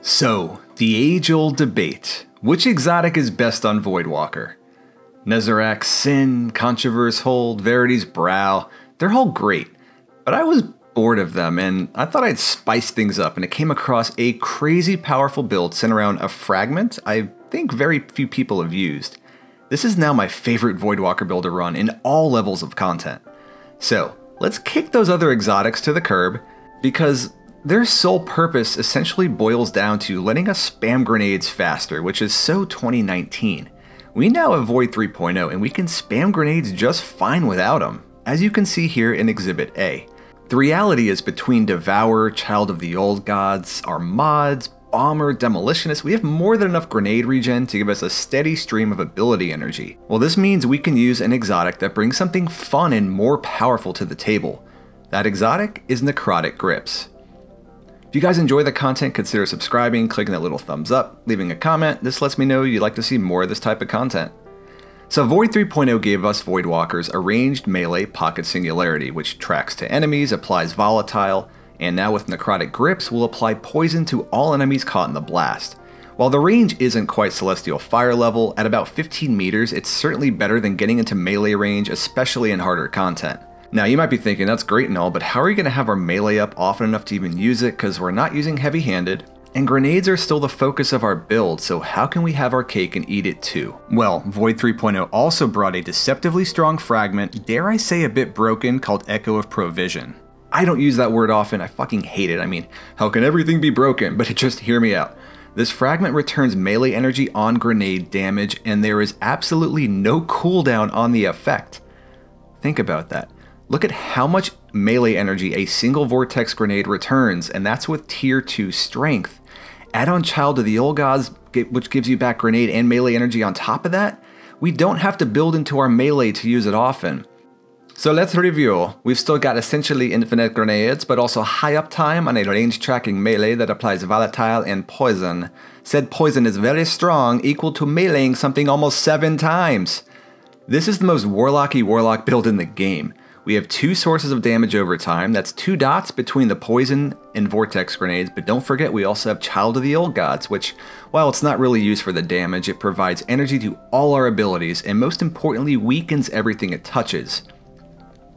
So, the age-old debate. Which exotic is best on voidwalker? Nezarec's Sin, Controverse Hold, Verity's Brow, they're all great. But I was bored of them and I thought I'd spice things up, and it came across a crazy powerful build centered around a fragment I think very few people have used. This is now my favorite voidwalker build to run in all levels of content. So, let's kick those other exotics to the curb, because their sole purpose essentially boils down to letting us spam grenades faster, which is so 2019. We now have Void 3.0 and we can spam grenades just fine without them, as you can see here in Exhibit A. The reality is, between Devourer, Child of the Old Gods, our mods, Bomber, Demolitionist, we have more than enough grenade regen to give us a steady stream of ability energy. Well, this means we can use an exotic that brings something fun and more powerful to the table. That exotic is Necrotic Grips. If you guys enjoy the content, consider subscribing, clicking that little thumbs up, leaving a comment. This lets me know you'd like to see more of this type of content. So Void 3.0 gave us Voidwalkers a ranged melee pocket singularity, which tracks to enemies, applies volatile, and now with Necrotic Grips will apply poison to all enemies caught in the blast. While the range isn't quite Celestial Fire level, at about 15 meters, it's certainly better than getting into melee range, especially in harder content. Now you might be thinking, that's great and all, but how are we going to have our melee up often enough to even use it, because we're not using heavy-handed, and grenades are still the focus of our build, so how can we have our cake and eat it too? Well, Void 3.0 also brought a deceptively strong fragment, dare I say a bit broken, called Echo of Provision. I don't use that word often, I fucking hate it. I mean, how can everything be broken? But just hear me out. This fragment returns melee energy on grenade damage, and there is absolutely no cooldown on the effect. Think about that. Look at how much melee energy a single vortex grenade returns, and that's with tier 2 strength. Add on Child of the Old Gods, which gives you back grenade and melee energy on top of that. We don't have to build into our melee to use it often. So let's review. We've still got essentially infinite grenades, but also high uptime on a range tracking melee that applies volatile and poison. Said poison is very strong, equal to meleeing something almost 7 times. This is the most warlocky warlock build in the game. We have 2 sources of damage over time, that's 2 dots between the poison and vortex grenades, but don't forget we also have Child of the Old Gods, which, while it's not really used for the damage, it provides energy to all our abilities, and most importantly weakens everything it touches.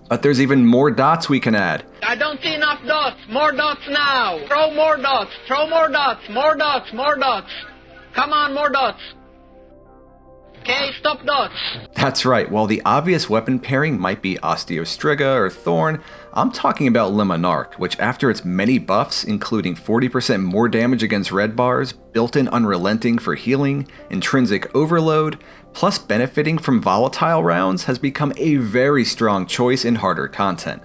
But there's even more dots we can add. I don't see enough dots, more dots now! Throw more dots, throw more dots, more dots, more dots! Come on, more dots! Okay, stop dots. That's right, while the obvious weapon pairing might be Osteostriga or Thorn, I'm talking about monarque, which after its many buffs, including 40% more damage against red bars, built-in unrelenting for healing, intrinsic overload, plus benefiting from volatile rounds, has become a very strong choice in harder content.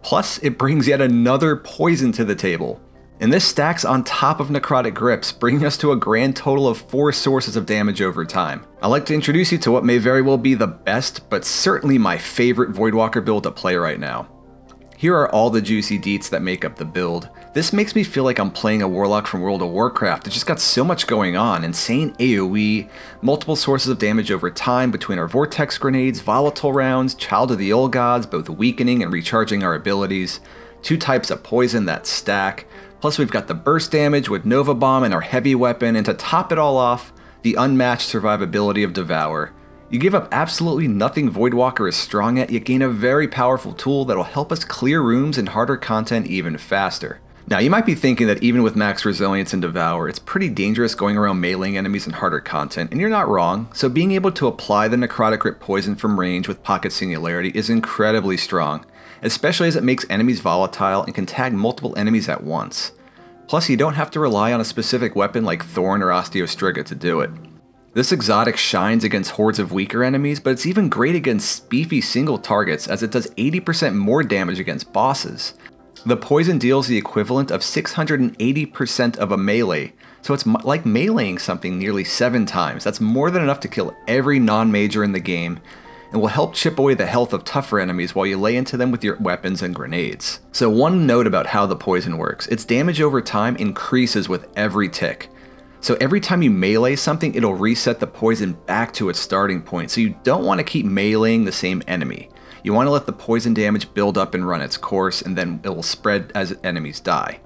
Plus, it brings yet another poison to the table. And this stacks on top of Necrotic Grips, bringing us to a grand total of 4 sources of damage over time. I'd like to introduce you to what may very well be the best, but certainly my favorite Voidwalker build to play right now. Here are all the juicy deets that make up the build. This makes me feel like I'm playing a Warlock from World of Warcraft. It's just got so much going on. Insane AoE, multiple sources of damage over time between our Vortex grenades, volatile rounds, Child of the Old Gods, both weakening and recharging our abilities, 2 types of poison that stack, plus we've got the burst damage with Nova Bomb and our heavy weapon, and to top it all off, the unmatched survivability of Devour. You give up absolutely nothing Voidwalker is strong at, yet gain a very powerful tool that'll help us clear rooms and harder content even faster. Now you might be thinking that even with max resilience and Devour, it's pretty dangerous going around meleeing enemies in harder content, and you're not wrong. So being able to apply the Necrotic Grip poison from range with pocket singularity is incredibly strong, especially as it makes enemies volatile and can tag multiple enemies at once. Plus you don't have to rely on a specific weapon like Thorn or Osteostriga to do it. This exotic shines against hordes of weaker enemies, but it's even great against beefy single targets as it does 80% more damage against bosses. The poison deals the equivalent of 680% of a melee, so it's like meleeing something nearly 7 times. That's more than enough to kill every non-major in the game, and will help chip away the health of tougher enemies while you lay into them with your weapons and grenades. So one note about how the poison works, its damage over time increases with every tick. So every time you melee something, it'll reset the poison back to its starting point, so you don't want to keep meleeing the same enemy. You want to let the poison damage build up and run its course, and then it will spread as enemies die.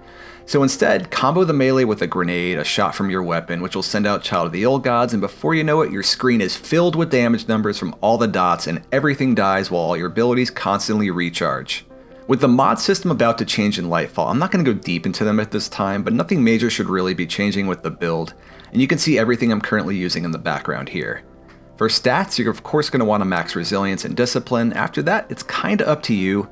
So instead, combo the melee with a grenade, a shot from your weapon, which will send out Child of the Old Gods, and before you know it, your screen is filled with damage numbers from all the dots, and everything dies while all your abilities constantly recharge. With the mod system about to change in Lightfall, I'm not going to go deep into them at this time, but nothing major should really be changing with the build, and you can see everything I'm currently using in the background here. For stats, you're of course going to want to max resilience and discipline. After that, it's kinda up to you.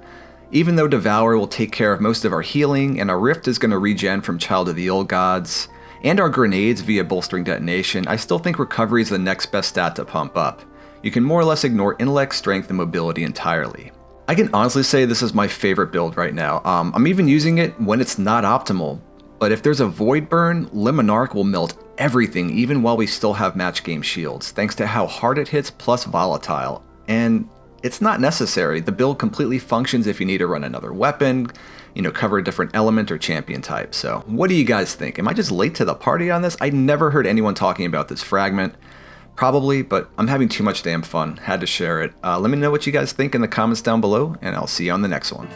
Even though Devour will take care of most of our healing, and our Rift is going to regen from Child of the Old Gods, and our grenades via bolstering detonation, I still think recovery is the next best stat to pump up. You can more or less ignore intellect, strength, and mobility entirely. I can honestly say this is my favorite build right now. I'm even using it when it's not optimal, but if there's a void burn, monarque will melt everything even while we still have match game shields, thanks to how hard it hits plus volatile. And it's not necessary. The build completely functions if you need to run another weapon, cover a different element or champion type. So what do you guys think? Am I just late to the party on this? I never heard anyone talking about this fragment. Probably, but I'm having too much damn fun. Had to share it. Let me know what you guys think in the comments down below, and I'll see you on the next one.